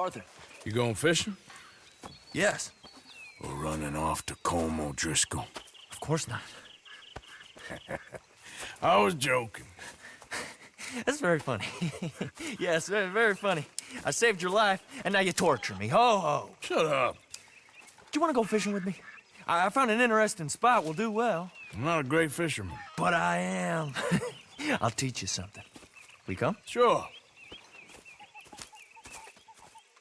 Arthur. You going fishing? Yes. Or running off to Colm O'Driscoll? Of course not. I was joking. That's very funny. Yes, very, very funny. I saved your life, and now you torture me. Ho, ho. Shut up. Do you want to go fishing with me? I found an interesting spot. We'll do well. I'm not a great fisherman. But I am. I'll teach you something. We come? Sure.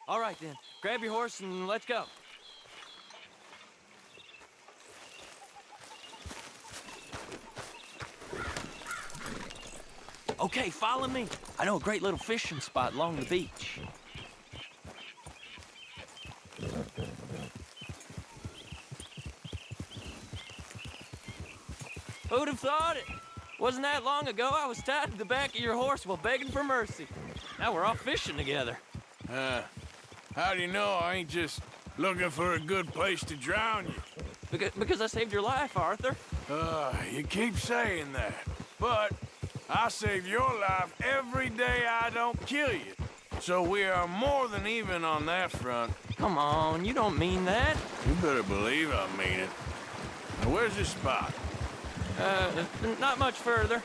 All right, then. Grab your horse and let's go. Okay, follow me. I know a great little fishing spot along the beach. Who'd have thought it? Wasn't that long ago I was tied to the back of your horse while begging for mercy. Now we're off fishing together. How do you know I ain't just looking for a good place to drown you? Because I saved your life, Arthur. You keep saying that. But I save your life every day I don't kill you. So we are more than even on that front. Come on, you don't mean that. You better believe I mean it. Now, where's this spot? Not much further.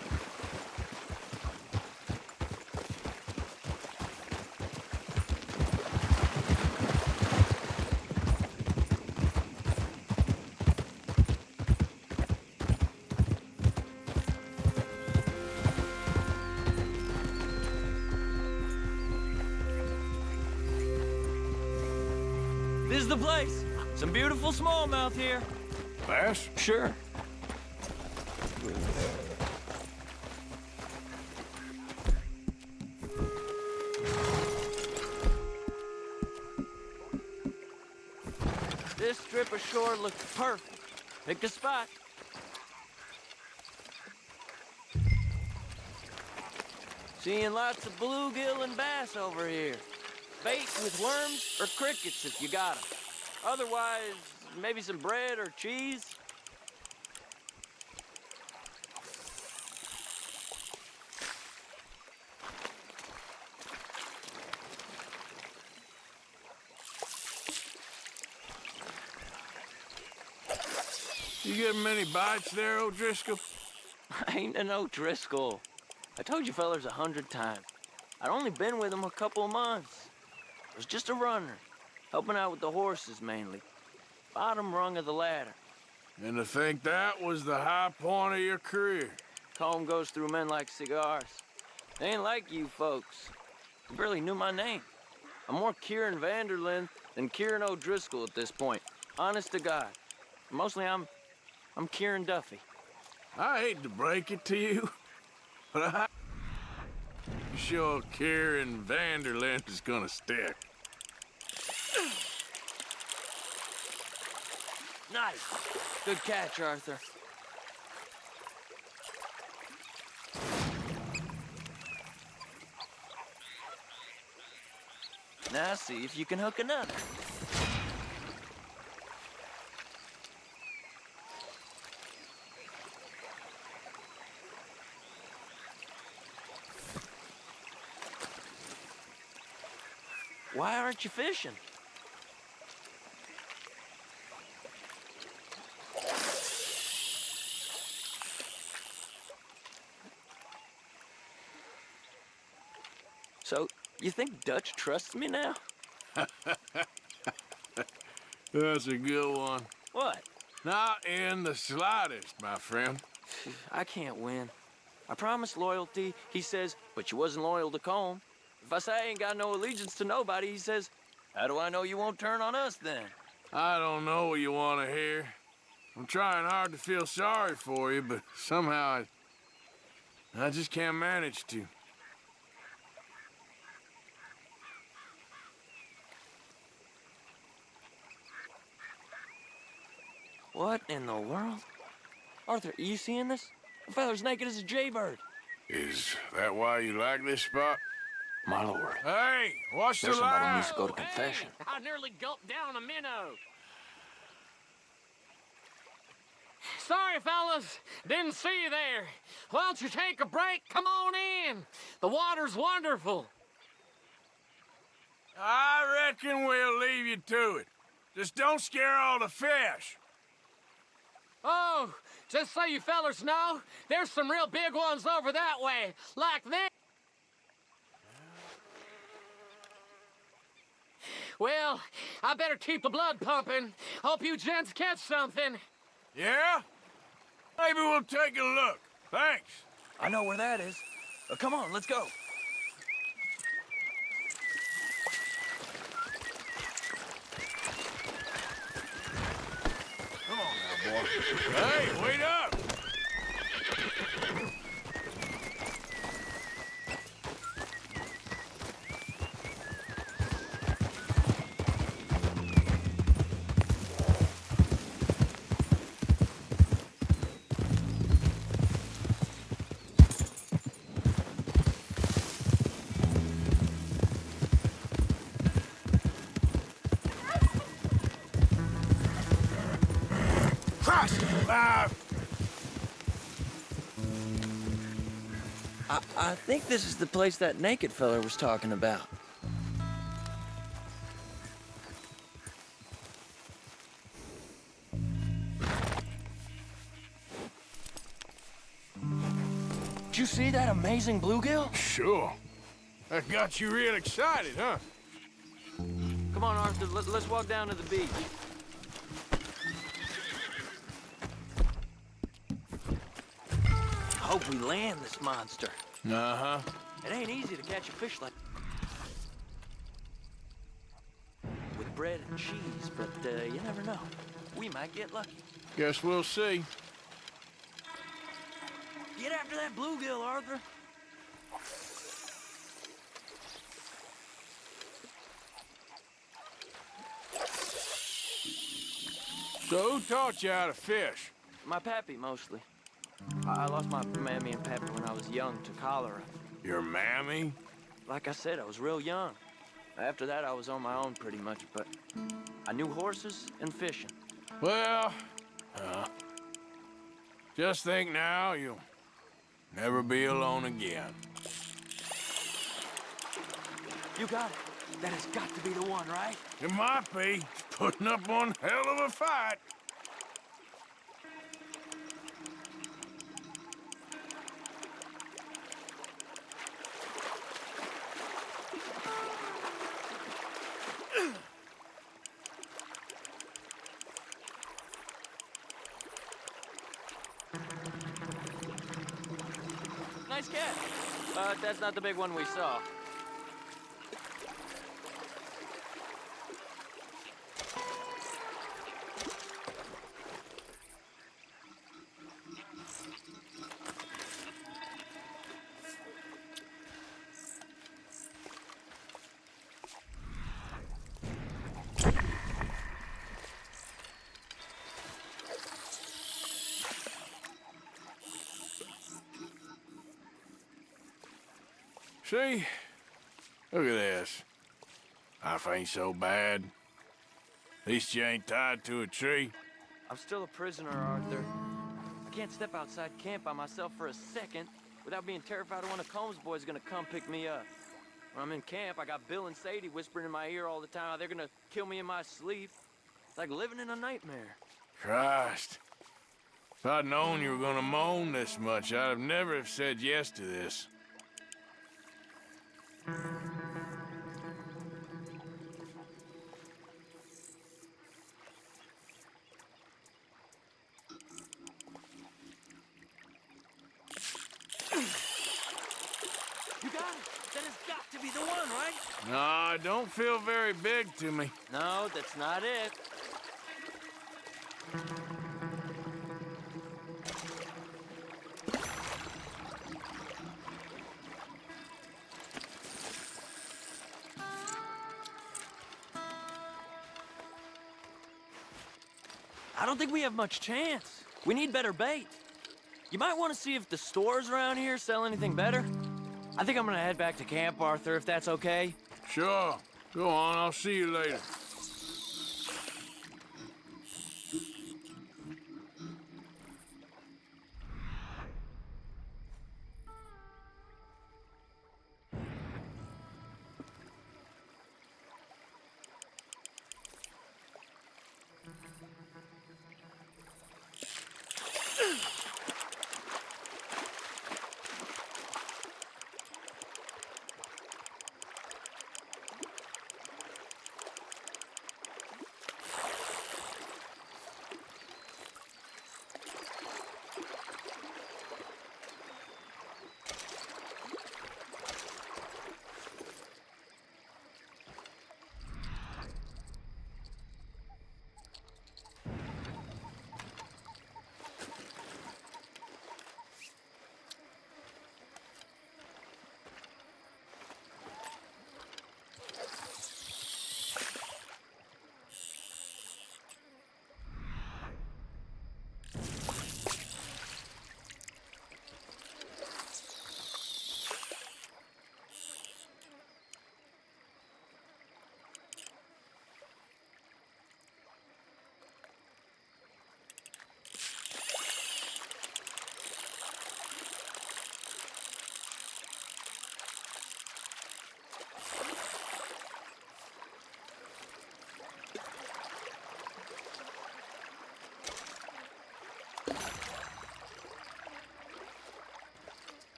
This is the place. Some beautiful smallmouth here. Bass? Sure. This strip of shore looks perfect. Pick a spot. Seeing lots of bluegill and bass over here. Bait with worms or crickets if you got 'em. Otherwise, maybe some bread or cheese. You getting many bites there, O'Driscoll? I ain't an O'Driscoll. I told you fellers 100 times. I'd only been with him a couple of months. I was just a runner, helping out with the horses mainly. Bottom rung of the ladder. And to think that was the high point of your career. Colm goes through men like cigars. They ain't like you folks. You barely knew my name. I'm more Kieran Vanderlyn than Kieran O'Driscoll at this point. Honest to God. Mostly I'm Kieran Duffy. I hate to break it to you, but you sure Kieran Vanderlyn is gonna stick. Nice. Good catch, Arthur. Now see if you can hook another. Why aren't you fishing? So, you think Dutch trusts me now? That's a good one. What? Not in the slightest, my friend. I can't win. I promised loyalty, he says, but you wasn't loyal to Colm. If I say I ain't got no allegiance to nobody, he says, how do I know you won't turn on us then? I don't know what you want to hear. I'm trying hard to feel sorry for you, but somehow I just can't manage to. What in the world? Arthur, are you seeing this? The feather's naked as a jaybird. Is that why you like this spot? My lord. Hey, watch the There's somebody line. needs to go to confession. Hey, I nearly gulped down a minnow. Sorry, fellas. Didn't see you there. Why don't you take a break? Come on in. The water's wonderful. I reckon we'll leave you to it. Just don't scare all the fish. Oh, just so you fellers know, there's some real big ones over that way, like this. Well, I better keep the blood pumping. Hope you gents catch something. Yeah? Maybe we'll take a look. Thanks. I know where that is. Come on, let's go. Come on now, boy. Hey, wait up! Christ alive! I think this is the place that naked fella was talking about. Did you see that amazing bluegill? Sure. That got you real excited, huh? Come on, Arthur, let's walk down to the beach. I hope we land this monster. Uh-huh. It ain't easy to catch a fish like with bread and cheese, but you never know. We might get lucky. Guess we'll see. Get after that bluegill, Arthur. So who taught you how to fish? My pappy, mostly. I lost my mammy and pappy when I was young to cholera. Your mammy? Like I said, I was real young. After that, I was on my own pretty much, but I knew horses and fishing. Well, just think now you'll never be alone again. You got it. That has got to be the one, right? It might be. It's putting up one hell of a fight. Nice catch. But that's not the big one we saw. See? Look at this. Life ain't so bad. At least you ain't tied to a tree. I'm still a prisoner, Arthur. I can't step outside camp by myself for a second without being terrified of one of Combs' boys gonna come pick me up. When I'm in camp, I got Bill and Sadie whispering in my ear all the time how they're gonna kill me in my sleep. It's like living in a nightmare. Christ. If I'd known you were gonna moan this much, I'd have never have said yes to this. You got it. That has got to be the one, right? No, it don't feel very big to me. No, that's not it. I don't think we have much chance. We need better bait. You might want to see if the stores around here sell anything better. I think I'm gonna head back to camp, Arthur, if that's okay. Sure. Go on, I'll see you later.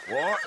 What?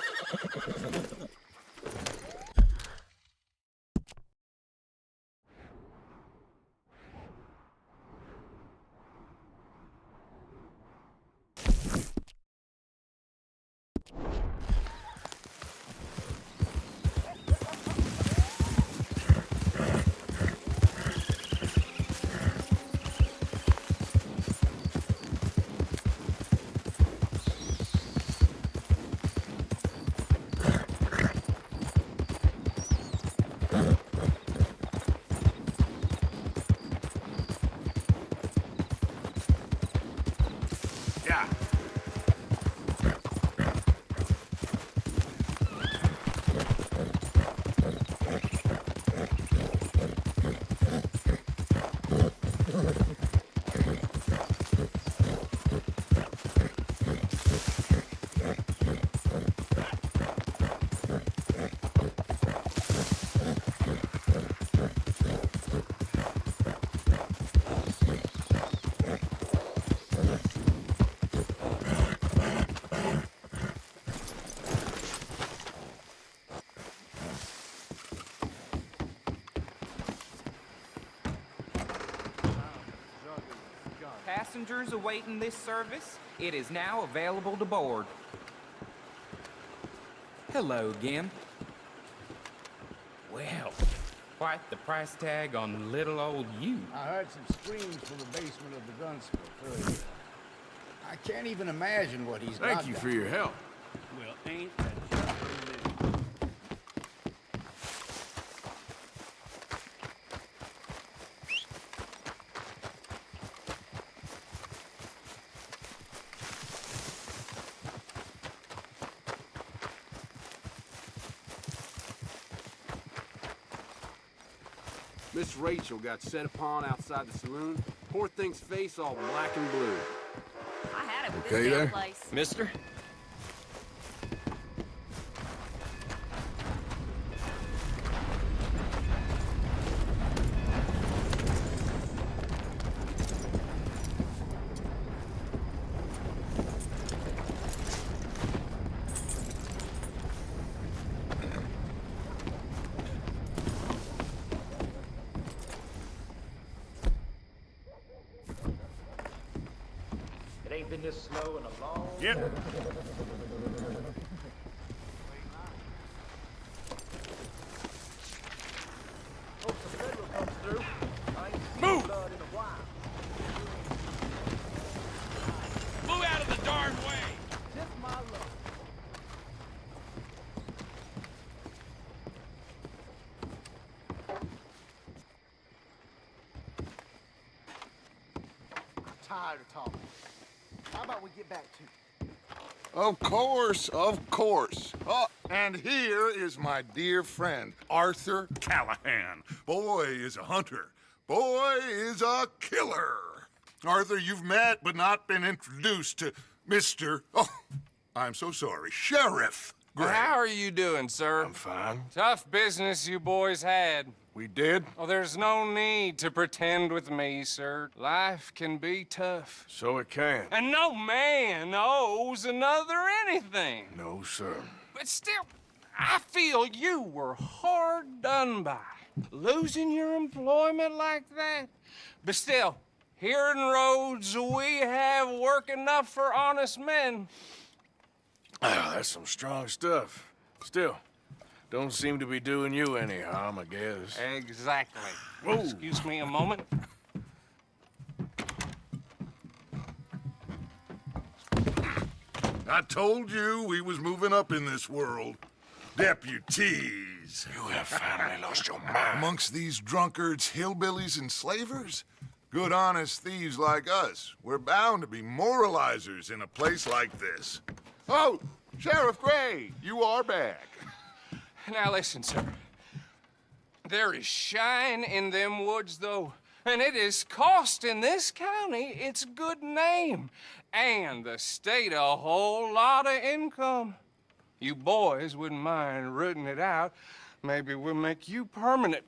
passengers awaiting this service, it is now available to board. Hello again. Well, quite the price tag on little old you. I heard some screams from the basement of the gunsmith earlier. I can't even imagine what he's got. Thank you for your help. Well, ain't that just a minute? Miss Rachel got set upon outside the saloon. Poor thing's face all black and blue. I had it with Okay this damn there? place. Mister? It ain't been this slow in a long Yep. Hope the federal comes through. I ain't seen Move! blood in a while. Move out of the darn way! Just my luck. I'm tired of talking. How about we get back to it? Of course, of course. Oh, and here is my dear friend, Arthur Callahan. Boy is a hunter. Boy is a killer. Arthur, you've met but not been introduced to Mr. Oh, I'm so sorry, Sheriff Gray. How are you doing, sir? I'm fine. Tough business you boys had. We did, Oh, there's no need to pretend with me, sir. Life can be tough. so it can. And no man owes another anything. No, sir. But still, I feel you were hard done by. Losing your employment like that. But still, here in Rhodes, we have work enough for honest men. Ah, that's some strong stuff. Still, don't seem to be doing you any harm, I guess. Exactly. Whoa. Excuse me a moment. I told you we was moving up in this world. Deputies. You have finally lost your mind. Amongst these drunkards, hillbillies, and slavers? Good, honest thieves like us. We're bound to be moralizers in a place like this. Oh, Sheriff Gray, you are back. Now listen, sir. There is shine in them woods, though, and it is costing this county its good name and the state a whole lot of income. You boys wouldn't mind rooting it out. Maybe we'll make you permanent.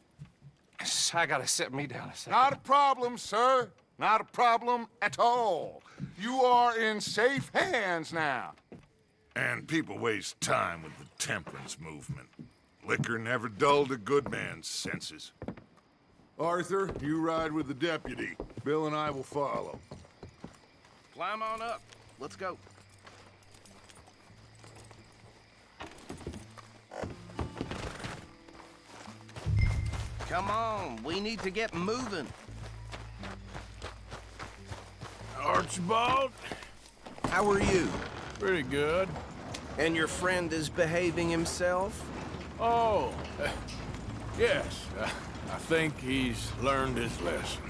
I gotta sit me down a second. Not a problem, sir. Not a problem at all. You are in safe hands now. And people waste time with the temperance movement. Liquor never dulled a good man's senses. Arthur, you ride with the deputy. Bill and I will follow. Climb on up. Let's go. Come on, we need to get moving. Archibald? How are you? Pretty good. And your friend is behaving himself? Oh, yes. I think he's learned his lesson.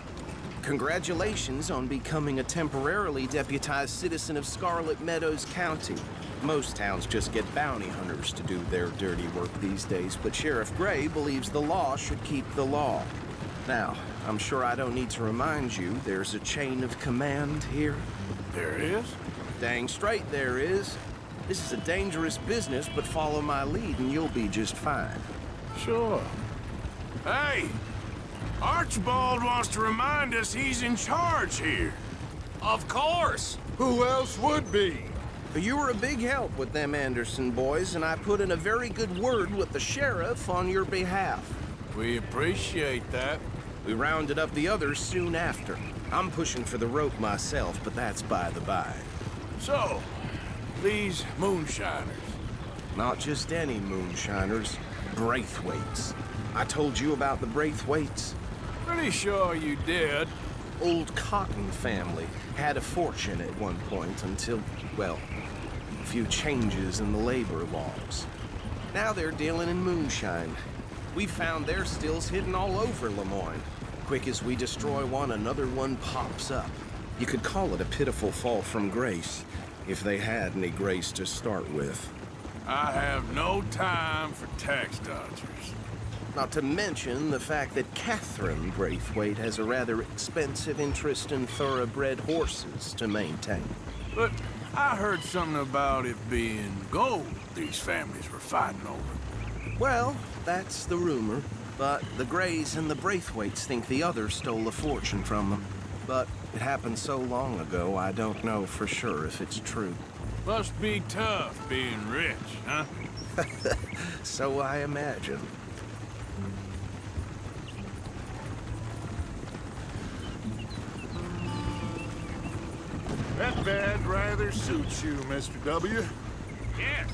Congratulations on becoming a temporarily deputized citizen of Scarlet Meadows County. Most towns just get bounty hunters to do their dirty work these days, but Sheriff Gray believes the law should keep the law. Now, I'm sure I don't need to remind you there's a chain of command here. There is? Dang straight there is. This is a dangerous business, but follow my lead and you'll be just fine. Sure. Hey! Archibald wants to remind us he's in charge here. Of course! Who else would be? You were a big help with them Anderson boys, and I put in a very good word with the sheriff on your behalf. We appreciate that. We rounded up the others soon after. I'm pushing for the rope myself, but that's by the by. So, these moonshiners. Not just any moonshiners, Braithwaites. I told you about the Braithwaites? Pretty sure you did. Old Cotton family had a fortune at one point until, well, a few changes in the labor laws. Now they're dealing in moonshine. We found their stills hidden all over Lemoyne. Quick as we destroy one, another one pops up. You could call it a pitiful fall from grace, if they had any grace to start with. I have no time for tax dodgers. Not to mention the fact that Catherine Braithwaite has a rather expensive interest in thoroughbred horses to maintain. But I heard something about it being gold these families were fighting over. Well, that's the rumor. But the Greys and the Braithwaites think the others stole a fortune from them. But it happened so long ago, I don't know for sure if it's true. Must be tough being rich, huh? So I imagine. That band rather suits you, Mr. W. Yes.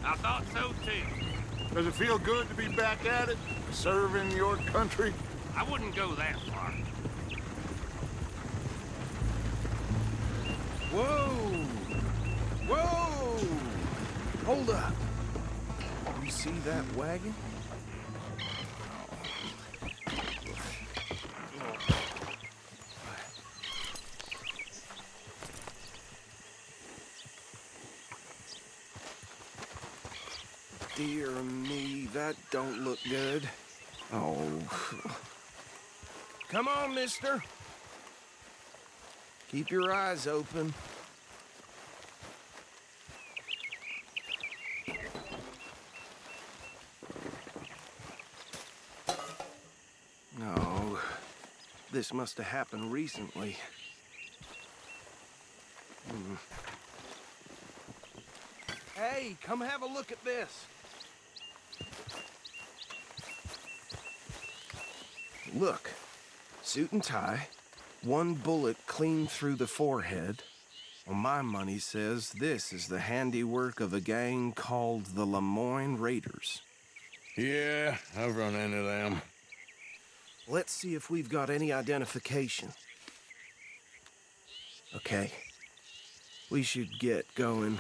I thought so, too. Does it feel good to be back at it? Serving your country? I wouldn't go that far. Whoa! Whoa! Hold up. You see that wagon? Dear me, that don't look good. Oh. Come on, mister. Keep your eyes open. No. This must have happened recently. Hey, come have a look at this. Look, suit and tie, one bullet clean through the forehead. Well, my money says this is the handiwork of a gang called the Lemoyne Raiders. Yeah, I've run into them. Let's see if we've got any identification. Okay, we should get going.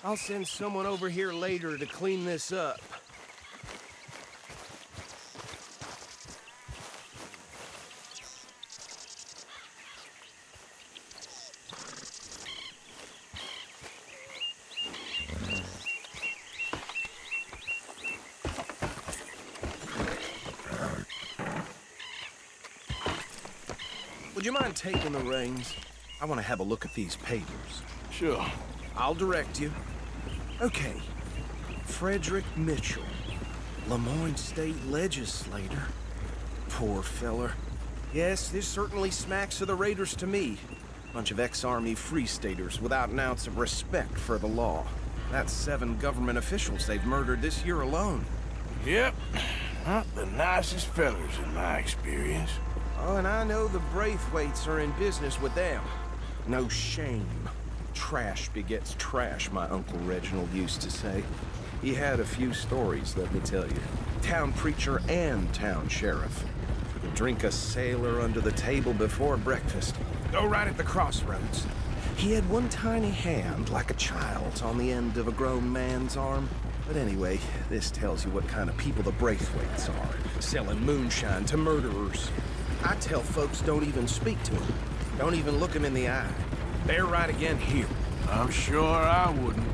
I'll send someone over here later to clean this up. Would you mind taking the reins? I want to have a look at these papers. Sure. I'll direct you. Okay. Frederick Mitchell, Lemoyne State Legislator. Poor feller. Yes, this certainly smacks of the Raiders to me. Bunch of ex-Army Free Staters without an ounce of respect for the law. That's 7 government officials they've murdered this year alone. Yep. Not the nicest fellas in my experience. Oh, and I know the Braithwaites are in business with them. No shame. Trash begets trash, my Uncle Reginald used to say. He had a few stories, let me tell you. Town preacher and town sheriff. Could drink a sailor under the table before breakfast. Go right at the crossroads. He had one tiny hand, like a child's, on the end of a grown man's arm. But anyway, this tells you what kind of people the Braithwaites are. Selling moonshine to murderers. I tell folks don't even speak to them. Don't even look them in the eye. They're right again here. I'm sure I wouldn't.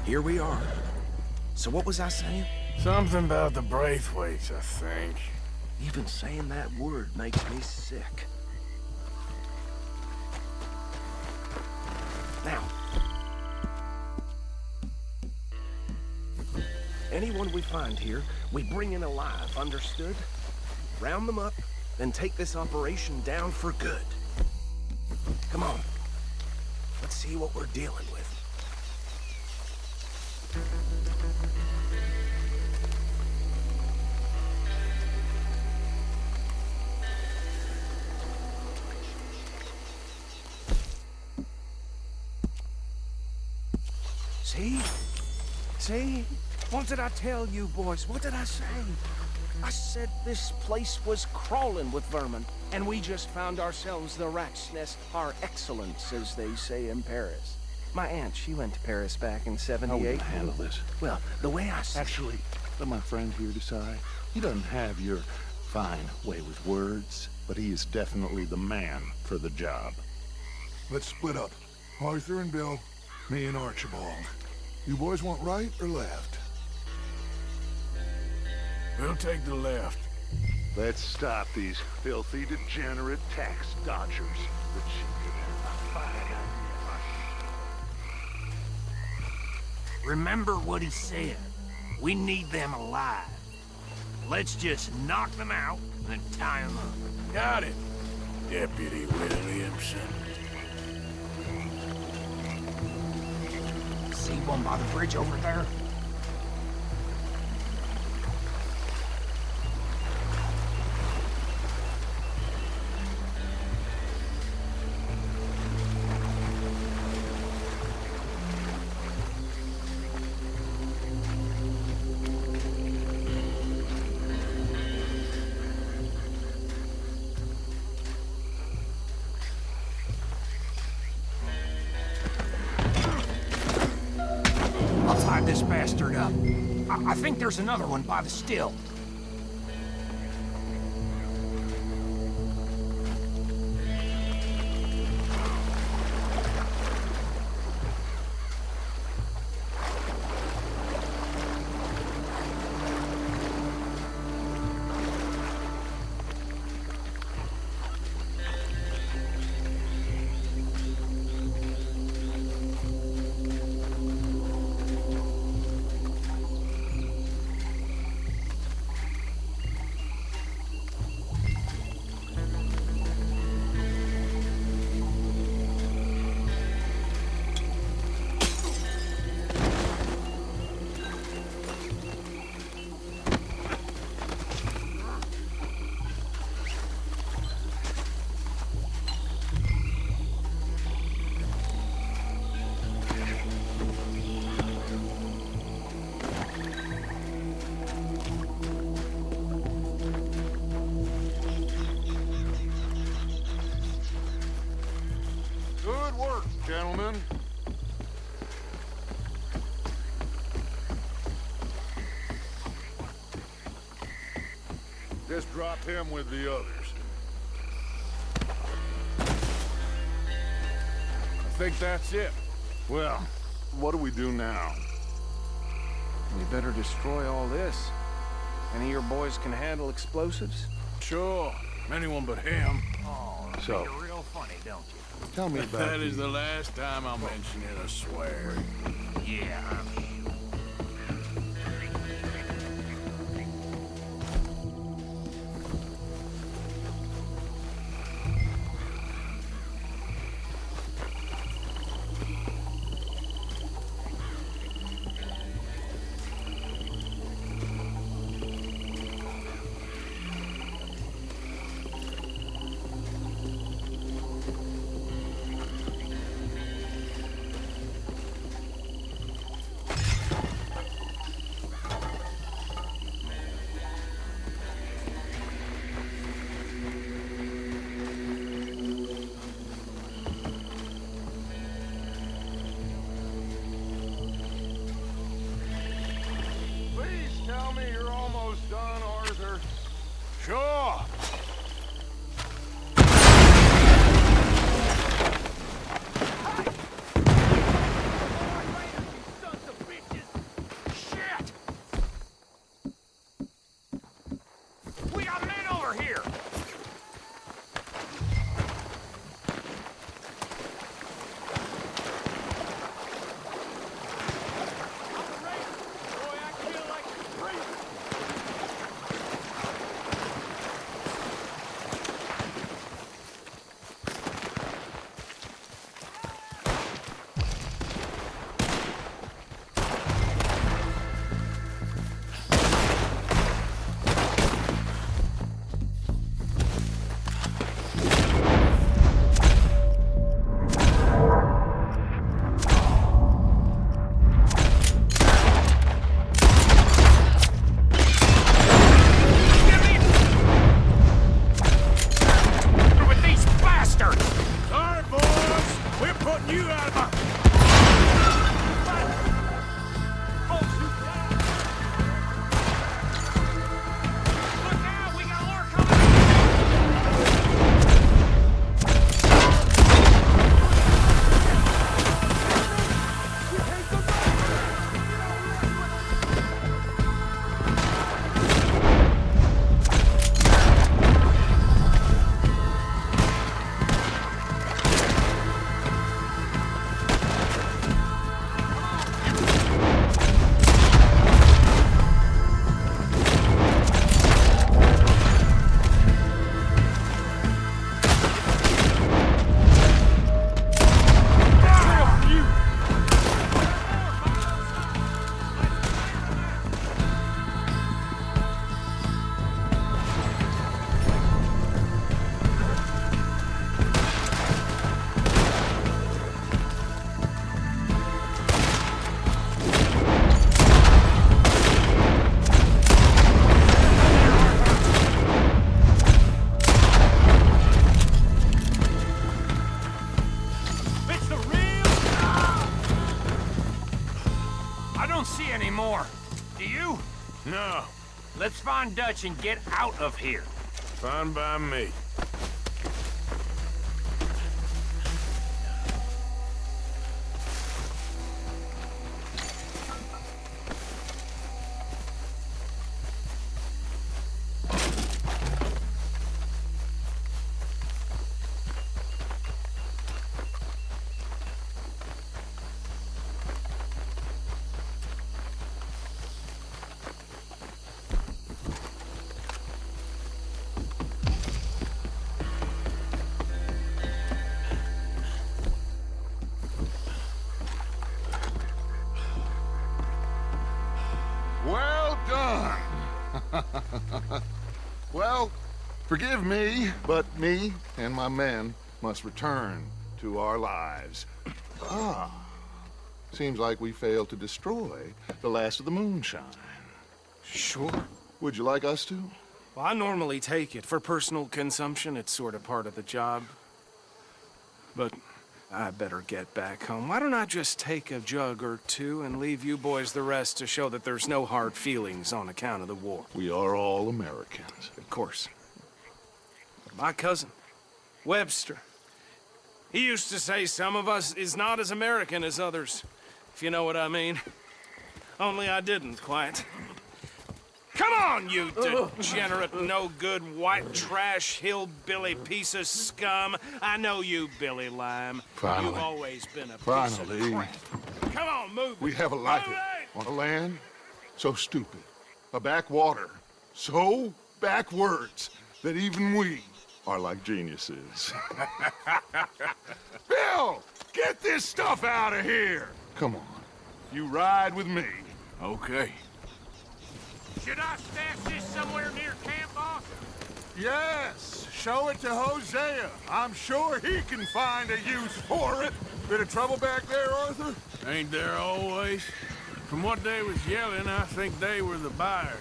Here we are. So what was I saying? Something about the Braithwaites, I think. Even saying that word makes me sick. Now. Anyone we find here, we bring in alive, understood? Round them up, then take this operation down for good. Come on. Let's see what we're dealing with. See? See? What did I tell you, boys? What did I say? I said this place was crawling with vermin, and we just found ourselves the rat's nest par excellence, as they say in Paris. My aunt, she went to Paris back in '78. How are we gonna handle this? Well, the way I see Actually, let my friend here decide. He doesn't have your fine way with words, but he is definitely the man for the job. Let's split up. Arthur and Bill, me and Archibald. You boys want right or left? We'll take the left. Let's stop these filthy, degenerate tax dodgers. The chicken has a fine idea. Remember what he said. We need them alive. Let's just knock them out and tie them up. Got it, Deputy Williamson. See one by the bridge over there? This bastard up. I think there's another one by the still. Good work, gentlemen. Just drop him with the others. I think that's it. Well, what do we do now? We better destroy all this. Any of your boys can handle explosives? Sure, anyone but him. Oh, So- you're real funny, don't you? Tell me about That is the last time I'll mention it, I swear. Yeah, I'm sure. Please tell me you're almost done, Arthur. Sure. We got men over here! Boy, I feel like I don't see any more. Do you? No, Let's find Dutch and get out of here. fine by me. Well done. Well, forgive me, but me and my men must return to our lives. Seems like we failed to destroy the last of the moonshine. Sure. Would you like us to? Well, I normally take it. For personal consumption, it's sort of part of the job. But I better get back home. Why don't I just take a jug or two and leave you boys the rest to show that there's no hard feelings on account of the war? We are all Americans. Of course. My cousin, Webster, he used to say some of us is not as American as others, if you know what I mean. Only I didn't quite. Come on, you degenerate, no-good, white trash, hillbilly piece of scum. I know you, Billy Lime. Finally. You've always been a piece Finally. of crap. Come on, move We it. have a life Move it! on a land so stupid, a backwater so backwards that even we are like geniuses. Bill, get this stuff out of here. Come on, you ride with me. Okay. Should I stash this somewhere near camp, boss? Yes, show it to Hosea. I'm sure he can find a use for it. Bit of trouble back there, Arthur? Ain't there always? From what they was yelling, I think they were the buyers.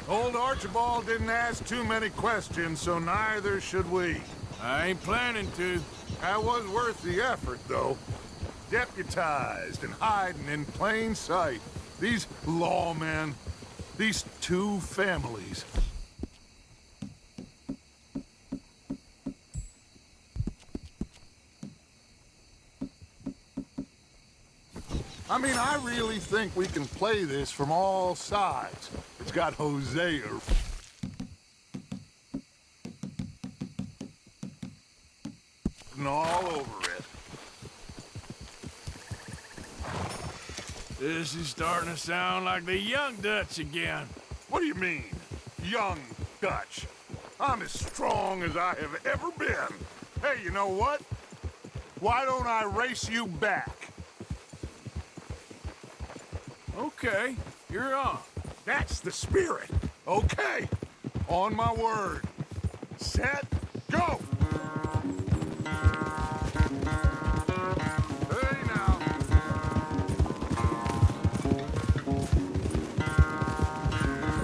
Old Archibald didn't ask too many questions, so neither should we. I ain't planning to. That was worth the effort, though. Deputized and hiding in plain sight. These lawmen, these two families. I mean, I really think we can play this from all sides. It's got Hosea all over it. This is starting to sound like the young Dutch again. What do you mean, young Dutch? I'm as strong as I have ever been. Hey, you know what? Why don't I race you back? Okay, you're on. That's the spirit. Okay, on my word. Set, go! Hey, now.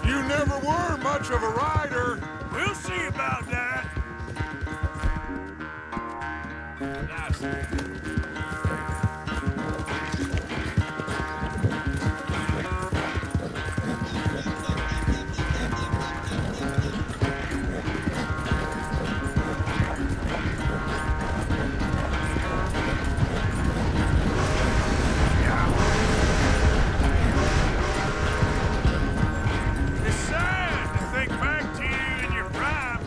You never were much of a rider. We'll see about that. It's sad to think back to you in your prime.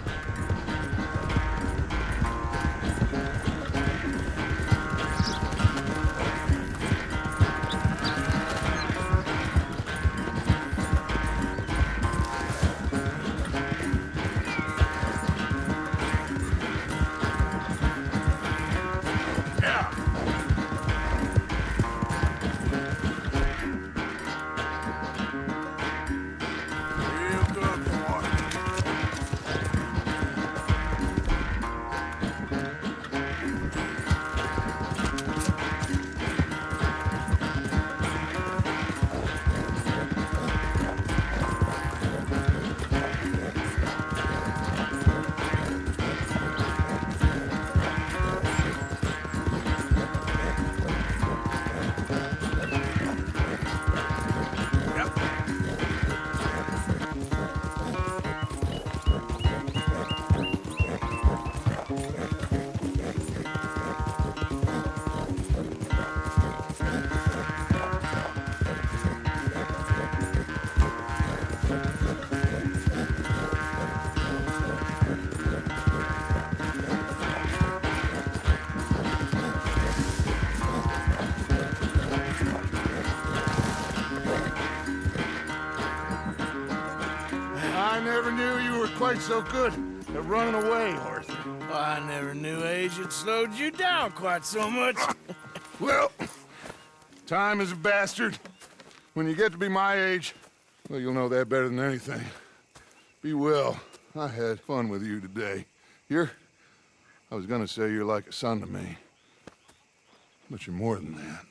quite so good at running away, Arthur. Well, I never knew age had slowed you down quite so much. Well, time is a bastard. When you get to be my age, well, you'll know that better than anything. Be well. I had fun with you today. I was gonna say you're like a son to me, but you're more than that.